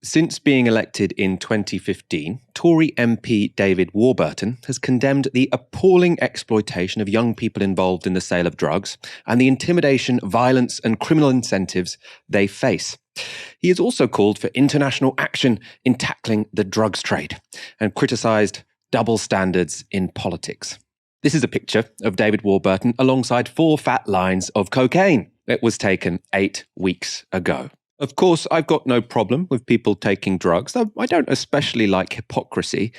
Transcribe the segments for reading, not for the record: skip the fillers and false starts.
Since being elected in 2015, Tory MP David Warburton has condemned the appalling exploitation of young people involved in the sale of drugs and the intimidation, violence, and criminal incentives they face. He has also called for international action in tackling the drugs trade and criticised double standards in politics. This is a picture of David Warburton alongside 4 fat lines of cocaine. It was taken 8 weeks ago. Of course, I've got no problem with people taking drugs, though I don't especially like hypocrisy,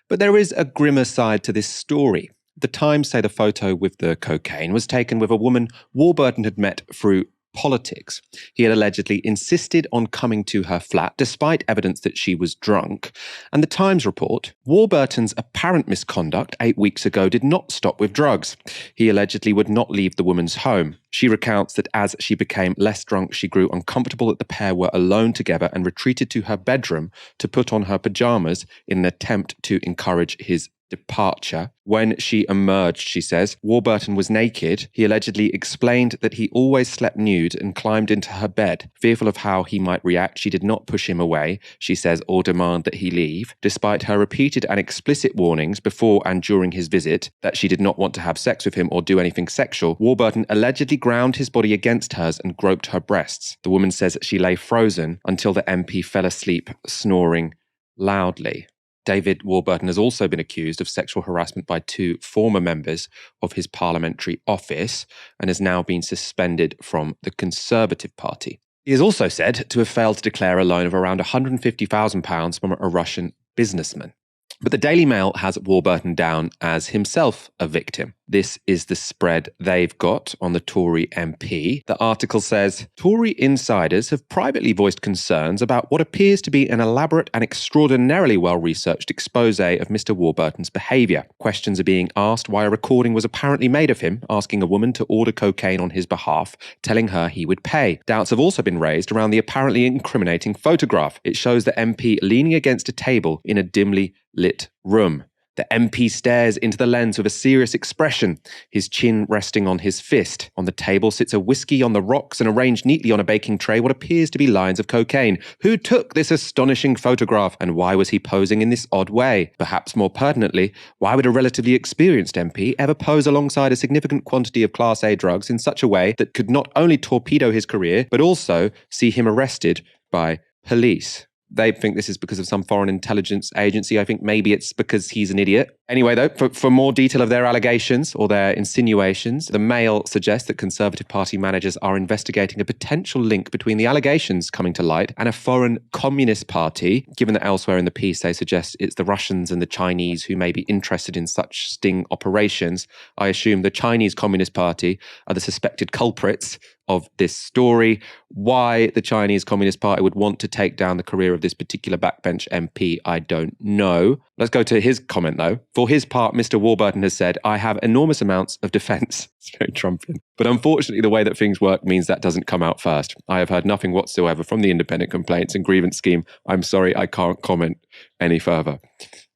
but there is a grimmer side to this story. The Times say the photo with the cocaine was taken with a woman Warburton had met through politics. He had allegedly insisted on coming to her flat despite evidence that she was drunk. And the Times report, Warburton's apparent misconduct 8 weeks ago did not stop with drugs. He allegedly would not leave the woman's home. She recounts that as she became less drunk, she grew uncomfortable that the pair were alone together and retreated to her bedroom to put on her pajamas in an attempt to encourage his departure. When she emerged, she says, Warburton was naked. He allegedly explained that he always slept nude and climbed into her bed. Fearful of how he might react, she did not push him away, she says, or demand that he leave. Despite her repeated and explicit warnings before and during his visit that she did not want to have sex with him or do anything sexual, Warburton allegedly ground his body against hers and groped her breasts. The woman says that she lay frozen until the MP fell asleep, snoring loudly. David Warburton has also been accused of sexual harassment by 2 former members of his parliamentary office and has now been suspended from the Conservative Party. He is also said to have failed to declare a loan of around £150,000 from a Russian businessman. But the Daily Mail has Warburton down as himself a victim. This is the spread they've got on the Tory MP. The article says, Tory insiders have privately voiced concerns about what appears to be an elaborate and extraordinarily well-researched expose of Mr. Warburton's behaviour. Questions are being asked why a recording was apparently made of him asking a woman to order cocaine on his behalf, telling her he would pay. Doubts have also been raised around the apparently incriminating photograph. It shows the MP leaning against a table in a dimly lit room. The MP stares into the lens with a serious expression, his chin resting on his fist. On the table sits a whiskey on the rocks and arranged neatly on a baking tray what appears to be lines of cocaine. Who took this astonishing photograph and why was he posing in this odd way? Perhaps more pertinently, why would a relatively experienced MP ever pose alongside a significant quantity of Class A drugs in such a way that could not only torpedo his career, but also see him arrested by police? They think this is because of some foreign intelligence agency. I think maybe it's because he's an idiot. Anyway, though, for more detail of their allegations or their insinuations, the Mail suggests that Conservative Party managers are investigating a potential link between the allegations coming to light and a foreign communist party, given that elsewhere in the piece they suggest it's the Russians and the Chinese who may be interested in such sting operations. I assume the Chinese Communist Party are the suspected culprits of this story. Why the Chinese Communist Party would want to take down the career of this particular backbench MP, I don't know. Let's go to his comment, though. For his part, Mr. Warburton has said, I have enormous amounts of defence. It's very Trumpian. But unfortunately, the way that things work means that doesn't come out first. I have heard nothing whatsoever from the independent complaints and grievance scheme. I'm sorry, I can't comment any further.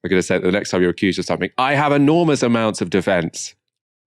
We're going to say that the next time you're accused of something, I have enormous amounts of defence.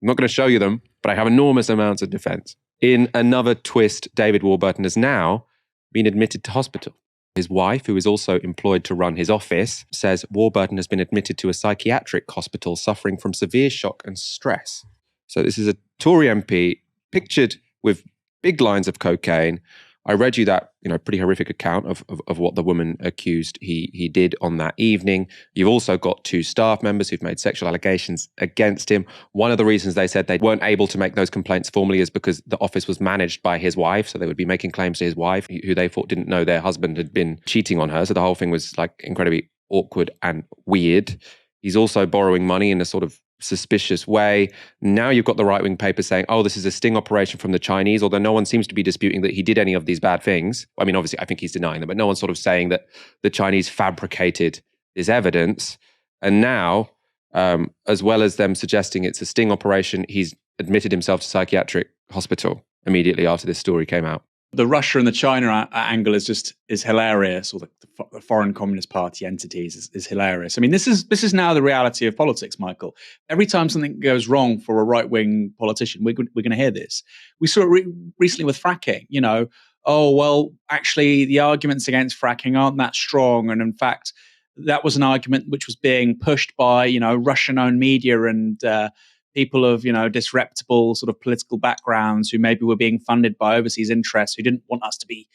I'm not going to show you them, but I have enormous amounts of defence. In another twist, David Warburton has now been admitted to hospital. His wife, who is also employed to run his office, says Warburton has been admitted to a psychiatric hospital suffering from severe shock and stress. So this is a Tory MP pictured with big lines of cocaine. I read you that, pretty horrific account of what the woman accused he did on that evening. You've also got 2 staff members who've made sexual allegations against him. One of the reasons they said they weren't able to make those complaints formally is because the office was managed by his wife, so they would be making claims to his wife, who they thought didn't know their husband had been cheating on her. So the whole thing was incredibly awkward and weird. He's also borrowing money in a sort of suspicious way. Now you've got the right-wing paper saying, oh, this is a sting operation from the Chinese, although no one seems to be disputing that he did any of these bad things. I mean, obviously, I think he's denying them, but no one's sort of saying that the Chinese fabricated this evidence. And now, as well as them suggesting it's a sting operation, he's admitted himself to psychiatric hospital immediately after this story came out. The Russia and the China angle is hilarious, or the foreign communist party entities is hilarious. I mean, this is now the reality of politics, Michael. Every time something goes wrong for a right-wing politician, we're going to hear this. We saw it recently with fracking. oh, well, actually, the arguments against fracking aren't that strong. And in fact, that was an argument which was being pushed by, Russian-owned media and people of, disreputable sort of political backgrounds who maybe were being funded by overseas interests who didn't want us to be,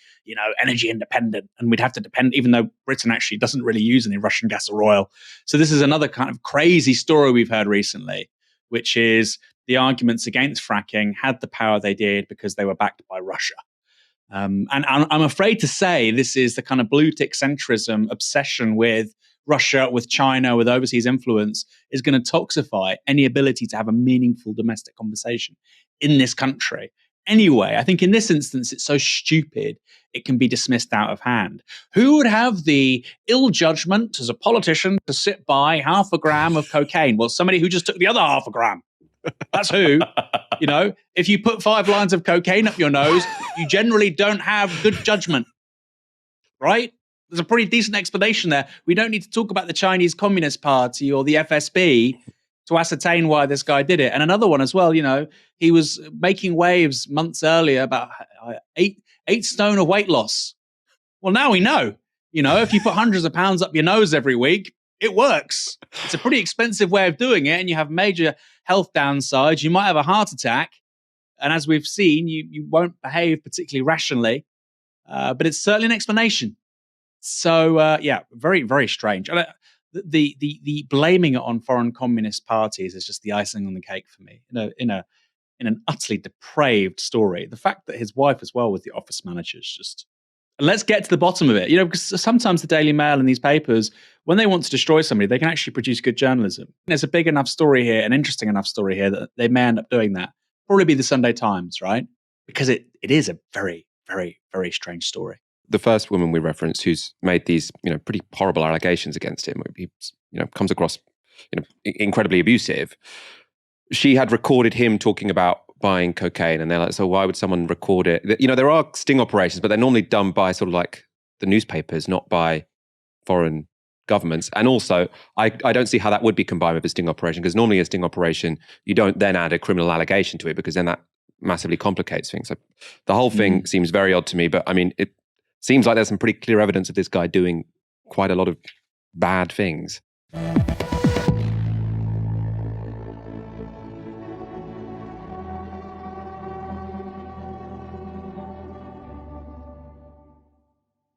energy independent. And we'd have to depend, even though Britain actually doesn't really use any Russian gas or oil. So this is another kind of crazy story we've heard recently, which is the arguments against fracking had the power they did because they were backed by Russia. And I'm afraid to say this is the kind of blue tick centrism obsession with Russia, with China, with overseas influence is going to toxify any ability to have a meaningful domestic conversation in this country. Anyway, I think in this instance, it's so stupid, it can be dismissed out of hand. Who would have the ill judgment as a politician to sit by half a gram of cocaine? Well, somebody who just took the other half a gram. That's who. If you put 5 lines of cocaine up your nose, you generally don't have good judgment, right? There's a pretty decent explanation there. We don't need to talk about the Chinese Communist Party or the FSB to ascertain why this guy did it. And another one as well, he was making waves months earlier about 8 stone of weight loss. Well, now we know, if you put hundreds of pounds up your nose every week, it works. It's a pretty expensive way of doing it, and you have major health downsides. You might have a heart attack, and as we've seen, you won't behave particularly rationally, but it's certainly an explanation. So, very, very strange. The blaming it on foreign communist parties is just the icing on the cake for me. In an utterly depraved story, the fact that his wife as well was the office manager is just. And let's get to the bottom of it. Because sometimes the Daily Mail and these papers, when they want to destroy somebody, they can actually produce good journalism. There's a big enough story here, an interesting enough story here that they may end up doing that. Probably be the Sunday Times, right? Because it is a very, very, very strange story. The first woman we referenced who's made these, pretty horrible allegations against him, he, comes across, incredibly abusive. She had recorded him talking about buying cocaine, and they're like, so why would someone record it? There are sting operations, but they're normally done by sort of like the newspapers, not by foreign governments. And also, I don't see how that would be combined with a sting operation, because normally a sting operation, you don't then add a criminal allegation to it, because then that massively complicates things. So the whole thing seems very odd to me, but I mean, it seems like there's some pretty clear evidence of this guy doing quite a lot of bad things.